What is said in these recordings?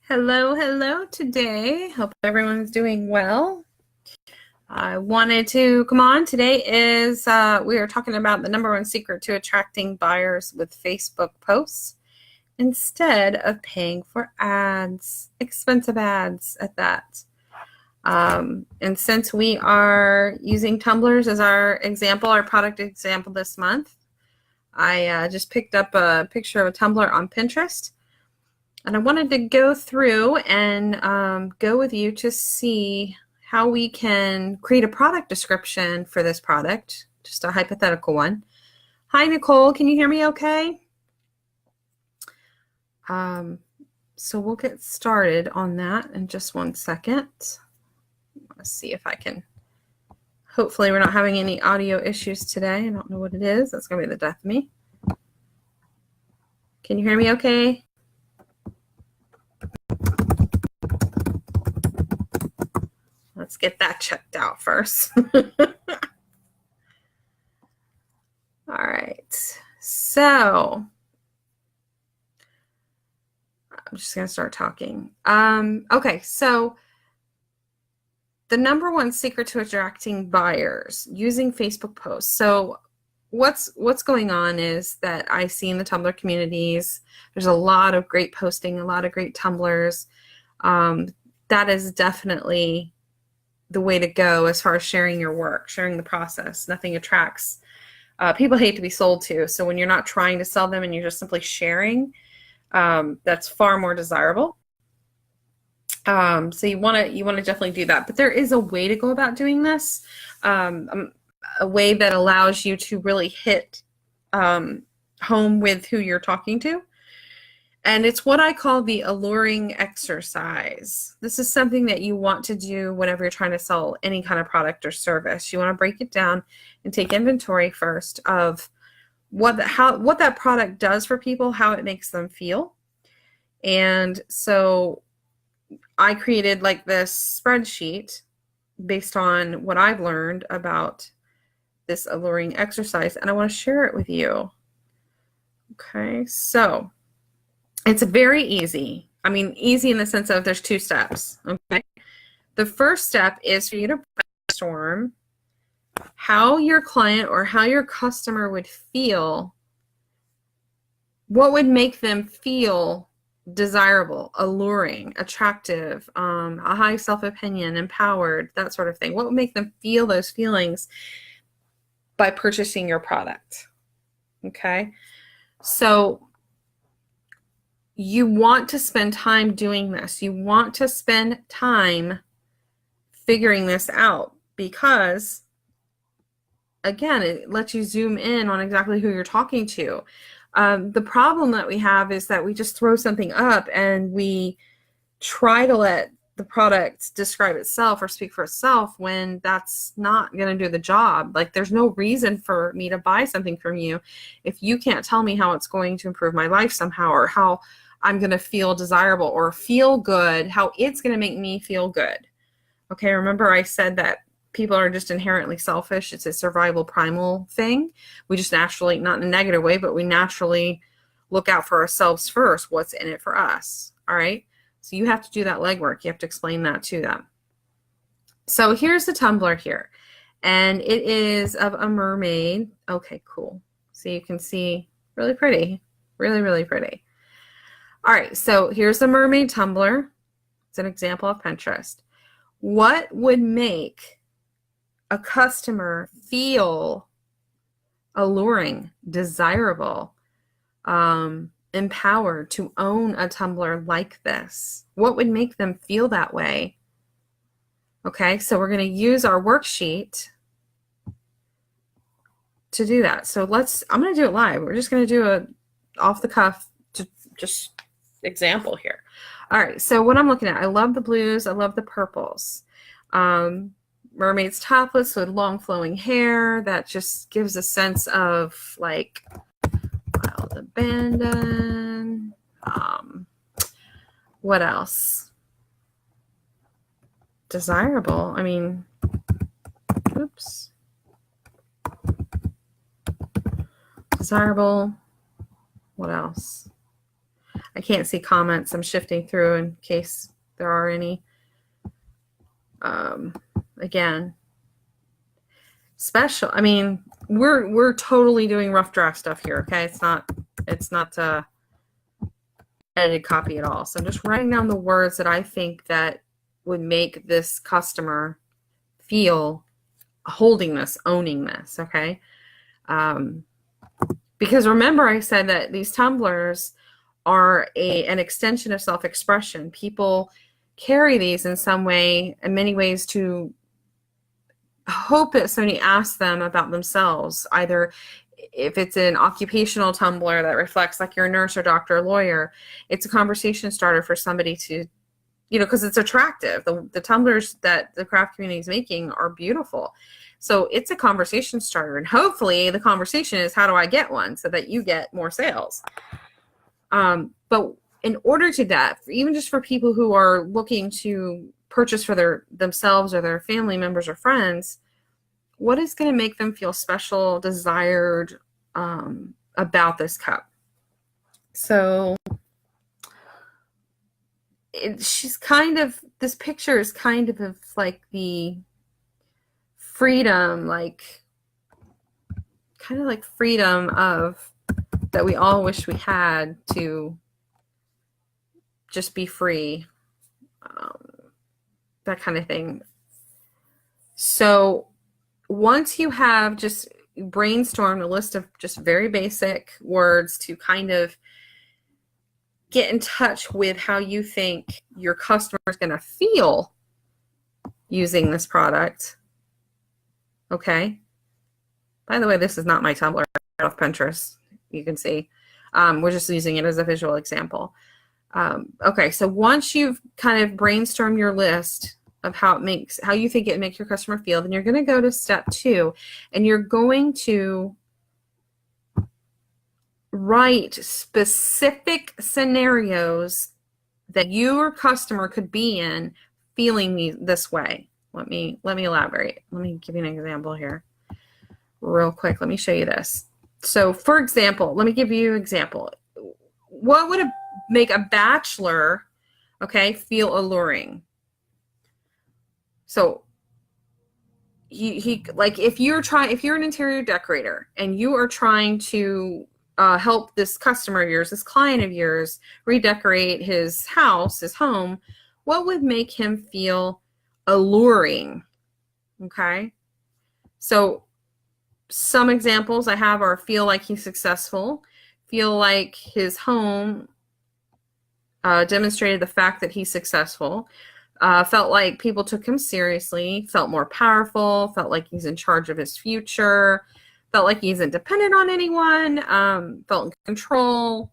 Hello, hello today. Hope everyone's doing well. I wanted to come on. Today is, we are talking about the number one secret to attracting buyers with Facebook posts instead of paying for ads, expensive ads at that. And since we are using tumblers as our example, our product example this month, I just picked up a picture of a tumbler on Pinterest. And I wanted to go through and go with you to see how we can create a product description for this product, just a hypothetical one. Hi, Nicole. Can you hear me okay? So we'll get started on that in just 1 second. Let's see if I can. Hopefully we're not having any audio issues today. I don't know what it is. That's going to be the death of me. Can you hear me okay? Let's get that checked out first. All right. So I'm just going to start talking. Okay. So the number one secret to attracting buyers using Facebook posts. So what's going on is that I see in the Tumblr communities, there's a lot of great posting, a lot of great Tumblrs. That is definitely the way to go as far as sharing your work, sharing the process. Nothing attracts. People hate to be sold to. So when you're not trying to sell them and you're just simply sharing, that's far more desirable. So you want to definitely do that. But there is a way to go about doing this, a way that allows you to really hit home with who you're talking to. And it's what I call the alluring exercise. This is something that you want to do whenever you're trying to sell any kind of product or service. You want to break it down and take inventory first of what that product does for people, how it makes them feel. And so I created like this spreadsheet based on what I've learned about this alluring exercise, and I want to share it with you. Okay, so it's very easy. I mean, easy in the sense of there's 2 steps. Okay. The first step is for you to brainstorm how your client or how your customer would feel, what would make them feel desirable, alluring, attractive, a high self-opinion, empowered, that sort of thing. What would make them feel those feelings by purchasing your product? Okay. So you want to spend time doing this. You want to spend time figuring this out because, again, it lets you zoom in on exactly who you're talking to. The problem that we have is that we just throw something up and we try to let the product describe itself or speak for itself when that's not going to do the job. Like, there's no reason for me to buy something from you if you can't tell me how it's going to improve my life somehow, or how I'm going to feel desirable or feel good, how it's going to make me feel good. Okay, remember I said that people are just inherently selfish. It's a survival primal thing. We just naturally, not in a negative way, but we naturally look out for ourselves first. What's in it for us? All right. So you have to do that legwork. You have to explain that to them. So here's the tumbler here. And it is of a mermaid. Okay, cool. So you can see, really pretty. Really, really pretty. All right, so here's the mermaid tumbler. It's an example of Pinterest. What would make a customer feel alluring, desirable, empowered to own a tumbler like this? What would make them feel that way? Okay, so we're going to use our worksheet to do that. So I'm going to do it live. We're just going to do a off the cuff, just example here. All right, so what I'm looking at, I love the blues, I love the purples. Mermaid's topless with long flowing hair. That just gives a sense of like wild abandon. What else? Desirable. I mean, oops. Desirable. What else? I can't see comments. I'm shifting through in case there are any. Again, special. I mean, we're totally doing rough draft stuff here. Okay, it's not edited copy at all. So I'm just writing down the words that I think that would make this customer feel holding this, owning this. Okay, because remember I said that these tumblers are an extension of self-expression. People carry these in some way, in many ways, to hope that somebody asks them about themselves, either if it's an occupational tumbler that reflects like you're a nurse or doctor or lawyer, it's a conversation starter for somebody to, because it's attractive. The tumblers that the craft community is making are beautiful. So it's a conversation starter. And hopefully the conversation is, how do I get one, so that you get more sales? But in order to that, even just for people who are looking to purchase for themselves or their family members or friends, what is going to make them feel special, desired about this cup? So this picture is kind of like the freedom, kind of like freedom of that we all wish we had, to just be free, that kind of thing. So once you have just brainstormed a list of just very basic words to kind of get in touch with how you think your customer is going to feel using this product. Okay. By the way, this is not my Tumblr off Pinterest. You can see. We're just using it as a visual example. Okay, so once you've kind of brainstormed your list of how you think it makes your customer feel, then you're going to go to step 2, and you're going to write specific scenarios that your customer could be in feeling this way. Let me elaborate. Let me give you an example here real quick. Let me show you this. So for example, let me give you an example. What would make a bachelor, okay, feel alluring? So he like, if you're an interior decorator and you are trying to help this customer of yours, this client of yours, redecorate his house, his home, what would make him feel alluring? Okay, so some examples I have are: feel like he's successful, feel like his home demonstrated the fact that he's successful, felt like people took him seriously, felt more powerful, felt like he's in charge of his future, felt like he isn't dependent on anyone, felt in control,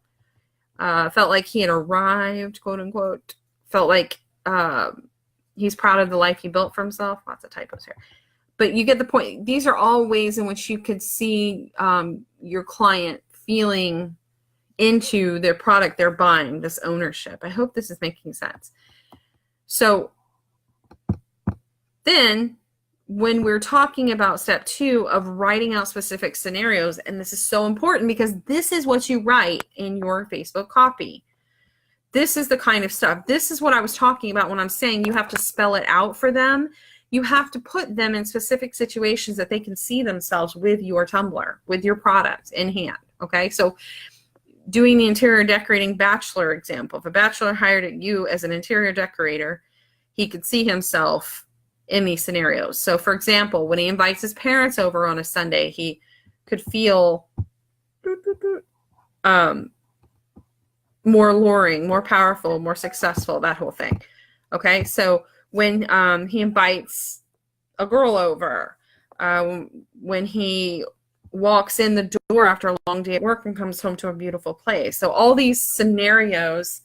felt like he had arrived, quote unquote, felt like he's proud of the life he built for himself. Lots of typos here. But you get the point. These are all ways in which you could see your client feeling into their product they're buying, this ownership. I hope this is making sense. So then when we're talking about step 2 of writing out specific scenarios, and this is so important because this is what you write in your Facebook copy. This is the kind of stuff. This is what I was talking about when I'm saying you have to spell it out for them. You have to put them in specific situations that they can see themselves with your tumbler, with your product in hand. Okay, so doing the interior decorating bachelor example, if a bachelor hired you as an interior decorator, he could see himself in these scenarios. So for example, when he invites his parents over on a Sunday, he could feel more alluring, more powerful, more successful, that whole thing. Okay, so when he invites a girl over, when he walks in the door after a long day at work and comes home to a beautiful place. So all these scenarios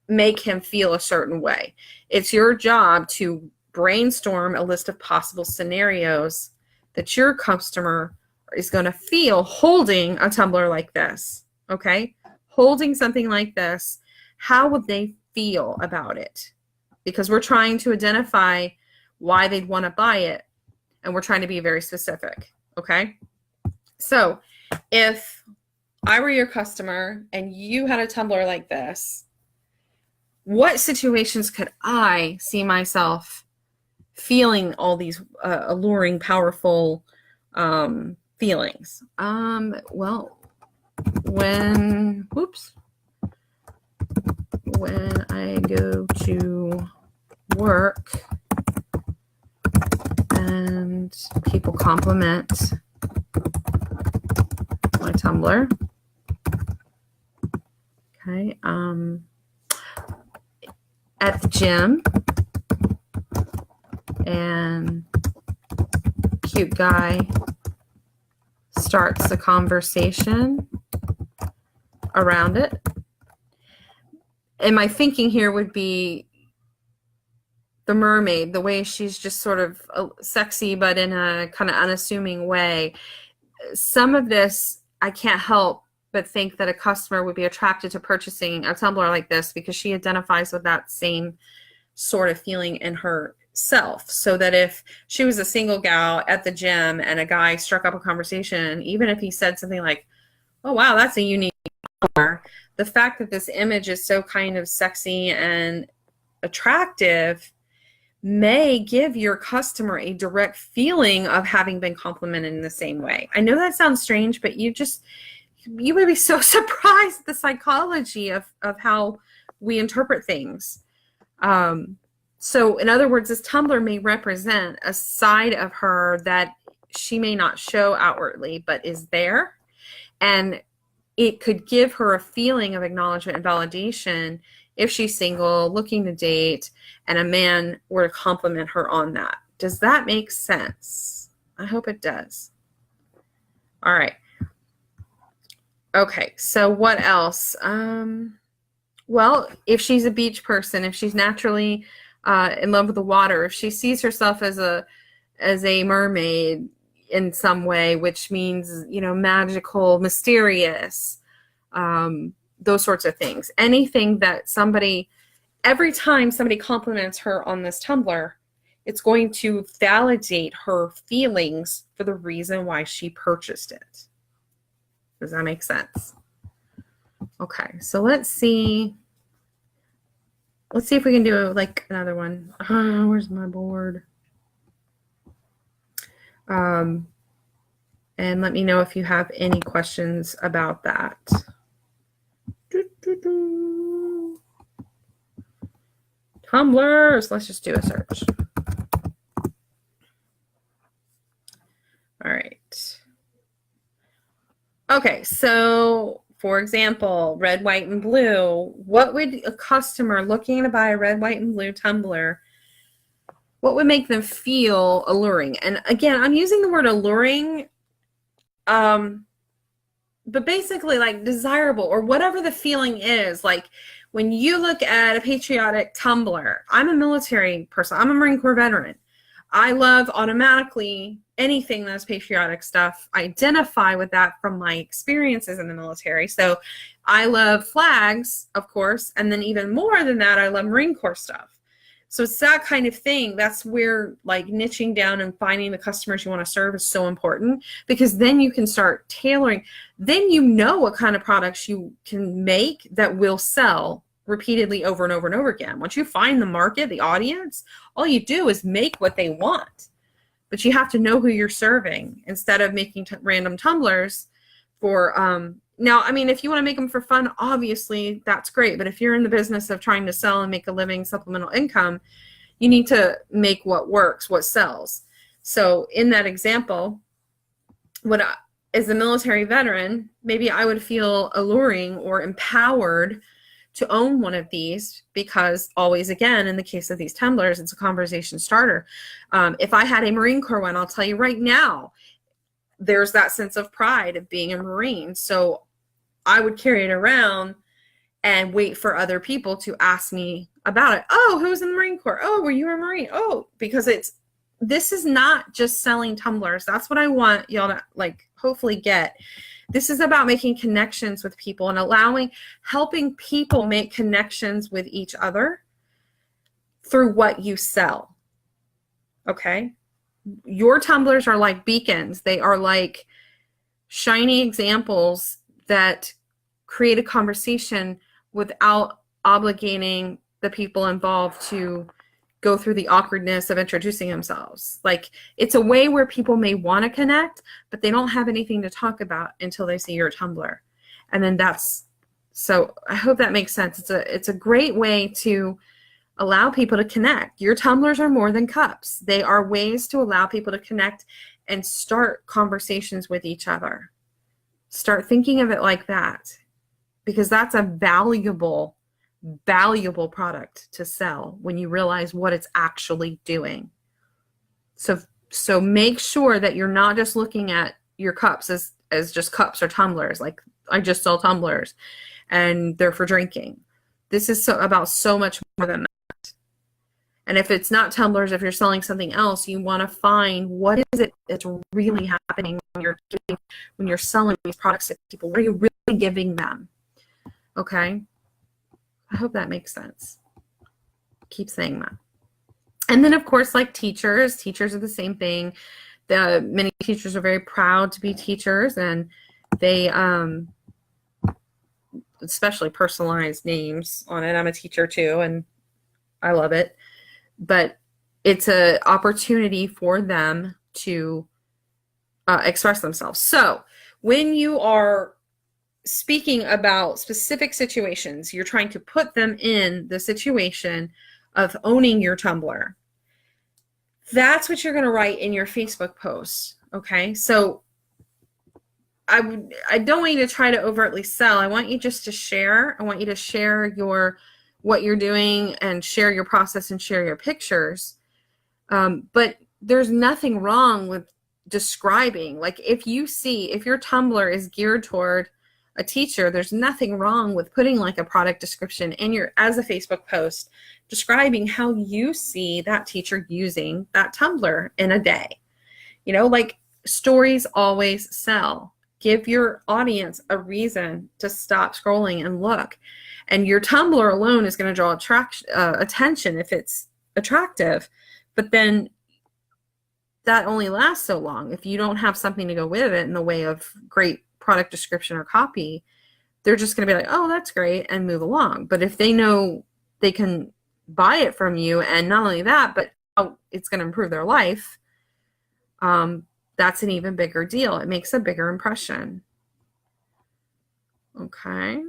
make him feel a certain way. It's your job to brainstorm a list of possible scenarios that your customer is going to feel holding a tumbler like this. Okay? Holding something like this, how would they feel about it? Because we're trying to identify why they'd want to buy it, and we're trying to be very specific. Okay? So if I were your customer and you had a tumbler like this, what situations could I see myself feeling all these alluring, powerful feelings? Well, when I go to work and people compliment my tumbler. Okay. At the gym, and cute guy starts a conversation around it. And my thinking here would be the mermaid, the way she's just sort of sexy, but in a kind of unassuming way. Some of this, I can't help but think that a customer would be attracted to purchasing a tumbler like this because she identifies with that same sort of feeling in herself. So that if she was a single gal at the gym and a guy struck up a conversation, even if he said something like, oh, wow, that's a unique tumbler, the fact that this image is so kind of sexy and attractive may give your customer a direct feeling of having been complimented in the same way. I know that sounds strange, but you would be so surprised at the psychology of how we interpret things. So in other words, this tumbler may represent a side of her that she may not show outwardly, but is there. And it could give her a feeling of acknowledgement and validation if she's single, looking to date, and a man were to compliment her on that. Does that make sense? I hope it does. All right. Okay, so what else? Well, if she's a beach person, if she's naturally in love with the water, if she sees herself as a mermaid in some way, which means, magical, mysterious, those sorts of things. Anything that every time somebody compliments her on this tumbler, it's going to validate her feelings for the reason why she purchased it. Does that make sense? Okay, so let's see if we can do like another one. Where's my board? And let me know if you have any questions about that. Tumblers. Let's just do a search. All right. Okay, so for example, red, white, and blue. What would a customer looking to buy a red, white, and blue tumbler, what would make them feel alluring? And again, I'm using the word alluring, but basically like desirable or whatever the feeling is. Like when you look at a patriotic tumbler, I'm a military person. I'm a Marine Corps veteran. I love automatically anything that's patriotic stuff. I identify with that from my experiences in the military. So I love flags, of course, and then even more than that, I love Marine Corps stuff. So it's that kind of thing. That's where like niching down and finding the customers you want to serve is so important, because then you can start tailoring. Then you know what kind of products you can make that will sell repeatedly over and over and over again. Once you find the market, the audience, all you do is make what they want. But you have to know who you're serving instead of making random tumblers for, now, I mean, if you want to make them for fun, obviously that's great. But if you're in the business of trying to sell and make a living, supplemental income, you need to make what works, what sells. So in that example, as a military veteran, maybe I would feel alluring or empowered to own one of these, because always, again, in the case of these tumblers, it's a conversation starter. If I had a Marine Corps one, I'll tell you right now, there's that sense of pride of being a Marine. So I would carry it around and wait for other people to ask me about it. Oh, who's in the Marine Corps? Oh, were you a Marine? Oh, because this is not just selling tumblers. That's what I want y'all to like hopefully get. This is about making connections with people and helping people make connections with each other through what you sell. Okay? Your tumblers are like beacons. They are like shiny examples that create a conversation without obligating the people involved to go through the awkwardness of introducing themselves. Like, it's a way where people may want to connect, but they don't have anything to talk about until they see your Tumblr. And then so I hope that makes sense. It's a great way to allow people to connect. Your Tumblrs are more than cups. They are ways to allow people to connect and start conversations with each other. Start thinking of it like that, because that's a valuable product to sell when you realize what it's actually doing. So make sure that you're not just looking at your cups as just cups or tumblers. Like, I just sell tumblers and they're for drinking. This is about so much more than that. And if it's not tumblers, if you're selling something else, you want to find what is it that's really happening when you're selling these products to people. What are you really giving them? Okay. I hope that makes sense. Keep saying that. And then, of course, like teachers are the same thing. Many teachers are very proud to be teachers, and they especially personalized names on it. I'm a teacher too, and I love it. But it's an opportunity for them to express themselves. So when you are speaking about specific situations, you're trying to put them in the situation of owning your Tumblr. That's what you're going to write in your Facebook post. Okay. So I don't want you to try to overtly sell. I want you just to share. I want you to share what you're doing and share your process and share your pictures. But there's nothing wrong with describing. Like, if your Tumblr is geared toward a teacher, there's nothing wrong with putting like a product description in as a Facebook post describing how you see that teacher using that Tumblr in a day. Like, stories always sell. Give your audience a reason to stop scrolling and look. And your Tumblr alone is going to draw attention if it's attractive. But then that only lasts so long. If you don't have something to go with it in the way of great product description or copy, they're just going to be like, oh, that's great, and move along. But if they know they can buy it from you, and not only that, but it's going to improve their life, that's an even bigger deal. It makes a bigger impression. Okay.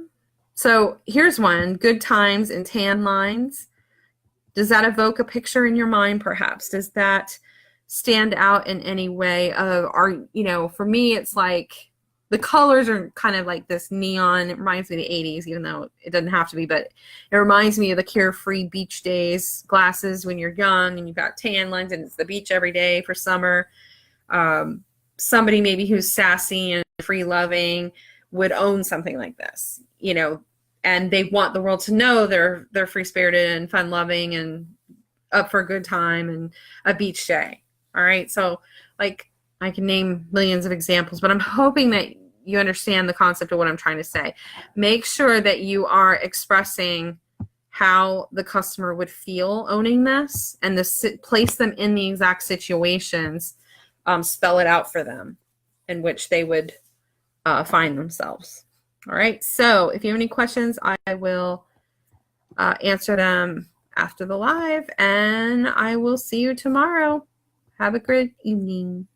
So here's one: good times and tan lines. Does that evoke a picture in your mind, perhaps? Does that stand out in any way? For me, it's like the colors are kind of like this neon. It reminds me of the 80s, even though it doesn't have to be, but it reminds me of the carefree beach days glasses when you're young and you've got tan lines and it's the beach every day for summer. Somebody maybe who's sassy and free-loving would own something like this, and they want the world to know they're free-spirited and fun-loving and up for a good time and a beach day. All right. So, like, I can name millions of examples, but I'm hoping that you understand the concept of what I'm trying to say. Make sure that you are expressing how the customer would feel owning this, and place them in the exact situations, spell it out for them in which they would find themselves. All right. So if you have any questions, I will answer them after the live, and I will see you tomorrow. Have a great evening.